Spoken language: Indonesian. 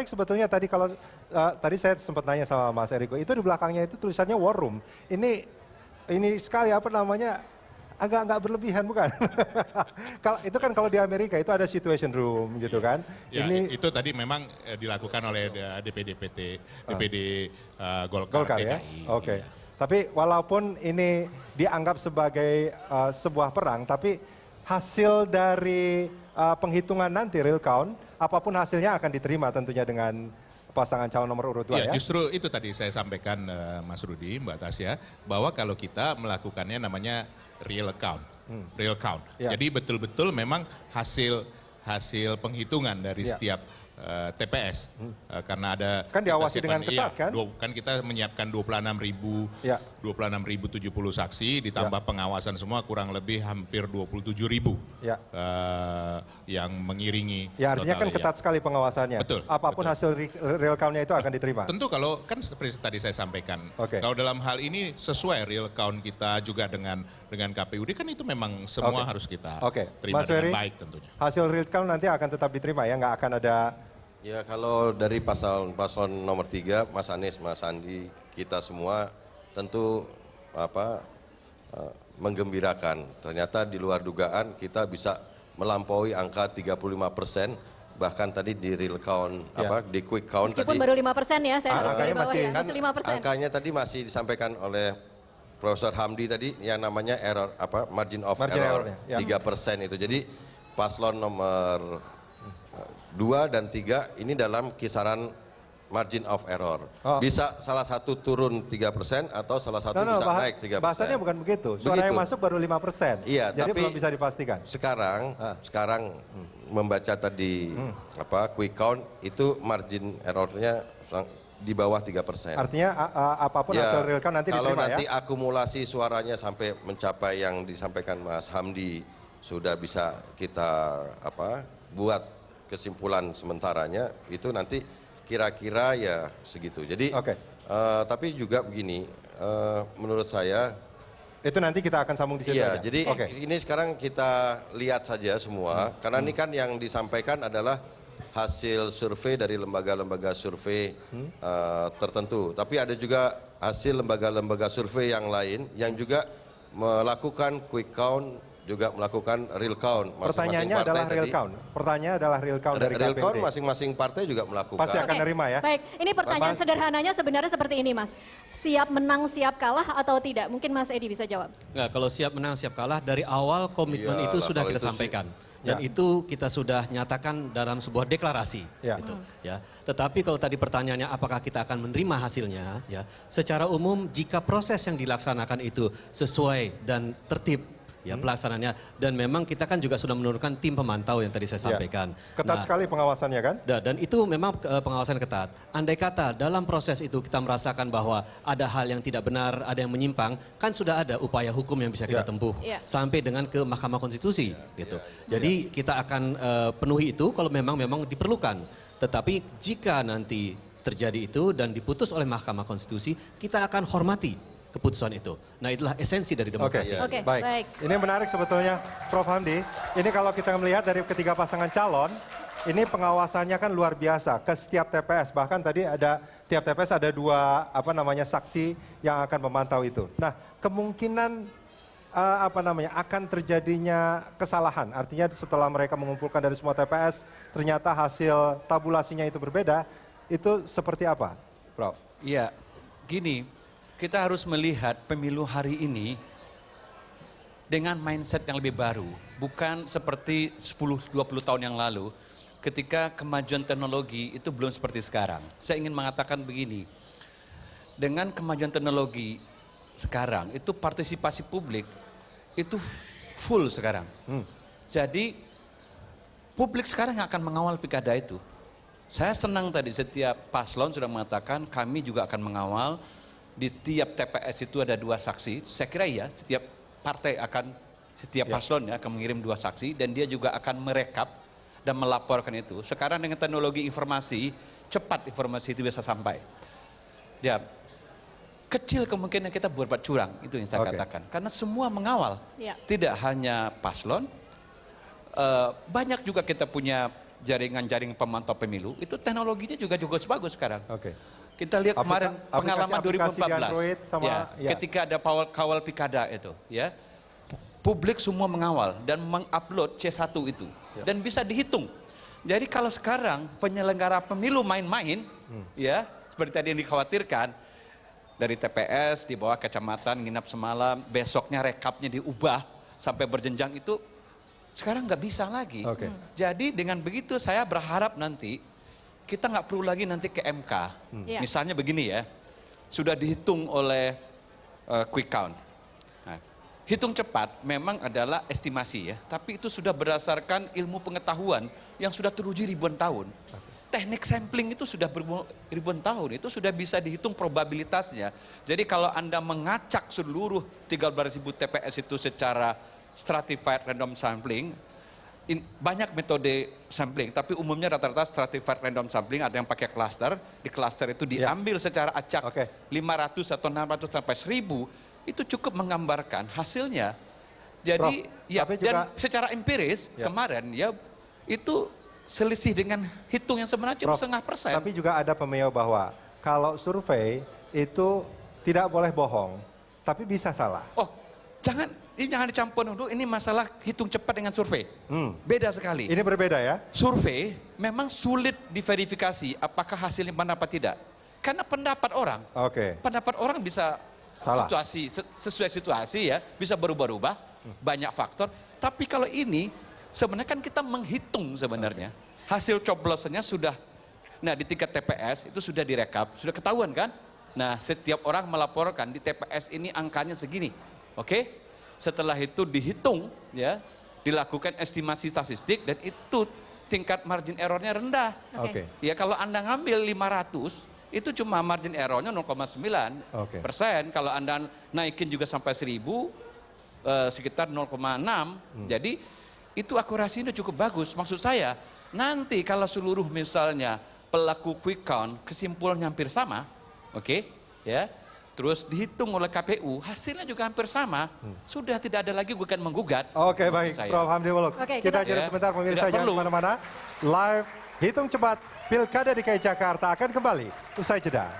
menarik sebetulnya tadi kalau tadi saya sempat nanya sama Mas Eriko, itu di belakangnya itu tulisannya war room. Ini sekali apa namanya agak nggak berlebihan bukan? Itu kan kalau di Amerika itu ada situation room gitu kan. Ya, itu tadi memang dilakukan oleh DPD Golkar ya. DKI. Oke. Tapi walaupun ini dianggap sebagai sebuah perang, tapi hasil dari penghitungan nanti real count, apapun hasilnya akan diterima tentunya dengan pasangan calon nomor urut 2 ya. Justru itu tadi saya sampaikan Mas Rudi, Mbak Tasya, bahwa kalau kita melakukannya namanya real count. Real count. Ya. Jadi betul-betul memang hasil penghitungan dari setiap TPS. Karena ada kan diawasi dengan ketat kan? Kan kita menyiapkan 26.070 saksi ditambah pengawasan semua kurang lebih hampir 27.000 yang mengiringi. Ya artinya kan ketat sekali pengawasannya. Betul. Apapun hasil real count-nya itu akan diterima. Tentu kalau kan seperti tadi saya sampaikan. Kalau dalam hal ini sesuai real count kita juga dengan KPUD kan itu memang semua harus kita terima Mas dengan baik tentunya. Hasil real count nanti akan tetap diterima ya, nggak akan ada. Ya kalau dari paslon nomor 3, Mas Anies, Mas Sandi, kita semua tentu menggembirakan. Ternyata di luar dugaan kita bisa melampaui angka 35%, bahkan tadi di real count, di quick count meskipun tadi. baru 5% ya, saya harus angkanya masih, kan 5%. angkanya tadi masih disampaikan oleh Profesor Hamdi tadi yang namanya error margin of error 3% itu. Jadi paslon nomor 2 dan 3 ini dalam kisaran margin of error. Bisa salah satu turun 3% atau salah satu bisa naik 3%. Bahasanya bukan begitu. Suara yang masuk baru 5%. Iya, jadi tapi belum bisa dipastikan. Sekarang membaca tadi quick count itu margin errornya di bawah 3%. Artinya apapun hasil real count nanti kalau diterima nanti akumulasi suaranya sampai mencapai yang disampaikan Mas Hamdi, sudah bisa kita buat kesimpulan sementaranya itu nanti kira-kira ya segitu. Jadi tapi juga begini, menurut saya itu nanti kita akan sambung di situ. Iya, jadi ini sekarang kita lihat saja semua karena ini kan yang disampaikan adalah hasil survei dari lembaga-lembaga survei tertentu. Tapi ada juga hasil lembaga-lembaga survei yang lain yang juga melakukan quick count, juga melakukan real count. Pertanyaannya adalah real count. Pertanyaannya adalah real count dari real KPUD. Count masing-masing partai juga melakukan. Pasti akan nerima ya. Baik, ini pertanyaan sederhananya sebenarnya seperti ini Mas. Siap menang, siap kalah atau tidak? Mungkin Mas Edi bisa jawab. Nggak, kalau siap menang, siap kalah dari awal komitmen itu sudah kita sampaikan. Dan itu kita sudah nyatakan dalam sebuah deklarasi. Gitu, ya. Tetapi kalau tadi pertanyaannya apakah kita akan menerima hasilnya, ya, secara umum jika proses yang dilaksanakan itu sesuai dan tertib ya pelaksanaannya, dan memang kita kan juga sudah menurunkan tim pemantau yang tadi saya sampaikan. Ketat sekali pengawasannya kan? Dan itu memang pengawasan ketat. Andai kata dalam proses itu kita merasakan bahwa ada hal yang tidak benar, ada yang menyimpang, kan sudah ada upaya hukum yang bisa kita tempuh sampai dengan ke Mahkamah Konstitusi gitu. Jadi kita akan penuhi itu kalau memang diperlukan. Tetapi jika nanti terjadi itu dan diputus oleh Mahkamah Konstitusi, kita akan hormati keputusan itu. Nah itulah esensi dari demokrasi. Baik. Ini menarik sebetulnya Prof. Hamdi. Ini kalau kita melihat dari ketiga pasangan calon, ini pengawasannya kan luar biasa ke setiap TPS. Bahkan tadi ada tiap TPS ada 2 saksi yang akan memantau itu. Nah kemungkinan akan terjadinya kesalahan. Artinya setelah mereka mengumpulkan dari semua TPS, ternyata hasil tabulasinya itu berbeda. Itu seperti apa, Prof? Iya, gini. Kita harus melihat pemilu hari ini dengan mindset yang lebih baru. Bukan seperti 10-20 tahun yang lalu ketika kemajuan teknologi itu belum seperti sekarang. Saya ingin mengatakan begini, dengan kemajuan teknologi sekarang itu partisipasi publik itu full sekarang. Jadi publik sekarang yang akan mengawal pilkada itu. Saya senang tadi setiap paslon sudah mengatakan kami juga akan mengawal. Di tiap TPS itu ada 2 saksi, saya kira ya setiap partai setiap paslon akan mengirim 2 saksi dan dia juga akan merekap dan melaporkan itu. Sekarang dengan teknologi informasi, cepat informasi itu bisa sampai. Ya, kecil kemungkinan kita berbuat curang, itu yang saya katakan. Karena semua mengawal, tidak hanya paslon, banyak juga kita punya jaringan pemantau pemilu, itu teknologinya juga bagus sekarang. Oke. Kita lihat kemarin pengalaman aplikasi di 2014, Android sama, ketika ada kawal pilkada itu, ya, publik semua mengawal dan mengupload C1 itu, dan bisa dihitung. Jadi kalau sekarang penyelenggara pemilu main-main, ya, seperti tadi yang dikhawatirkan, dari TPS dibawa ke kecamatan, nginap semalam, besoknya rekapnya diubah sampai berjenjang itu, sekarang nggak bisa lagi. Jadi dengan begitu saya berharap nanti kita nggak perlu lagi nanti ke MK. Misalnya begini ya, sudah dihitung oleh quick count. Nah, hitung cepat memang adalah estimasi ya, tapi itu sudah berdasarkan ilmu pengetahuan yang sudah teruji ribuan tahun. Teknik sampling itu sudah ribuan tahun, itu sudah bisa dihitung probabilitasnya. Jadi kalau Anda mengacak seluruh 13.000 TPS itu secara stratified random sampling, banyak metode sampling, tapi umumnya rata-rata stratified random sampling, ada yang pakai cluster, di cluster itu diambil secara acak 500 atau 600 sampai 1000, itu cukup menggambarkan hasilnya. Jadi Prof, dan secara empiris kemarin ya itu selisih dengan hitung yang sebenarnya cuma 0,5%. Tapi juga ada pemeo bahwa kalau survei itu tidak boleh bohong, tapi bisa salah. Oh, jangan dicampur dulu, ini masalah hitung cepat dengan survei. Beda sekali. Ini berbeda ya? Survei memang sulit diverifikasi apakah hasilnya benar apa tidak. Karena pendapat orang. Pendapat orang bisa salah. Sesuai situasi ya, bisa berubah-ubah, banyak faktor. Tapi kalau ini sebenarnya kan kita menghitung sebenarnya. Hasil coblosnya sudah, nah di tingkat TPS itu sudah direkap, sudah ketahuan kan? Nah setiap orang melaporkan di TPS ini angkanya segini, oke? Setelah itu dihitung ya, dilakukan estimasi statistik dan itu tingkat margin errornya rendah. Ya kalau Anda ngambil 500, itu cuma margin errornya 0,9%. Kalau Anda naikin juga sampai 1000, sekitar 0,6. Jadi itu akurasinya cukup bagus. Maksud saya, nanti kalau seluruh misalnya pelaku quick count kesimpulannya hampir sama, ya, terus dihitung oleh KPU, hasilnya juga hampir sama, sudah tidak ada lagi gugat menggugat. Baik, Prof. Hamdi Muluk. Kita jeda sebentar, pemirsa, jangan kemana-mana. Live Hitung Cepat Pilkada DKI Jakarta akan kembali usai jeda.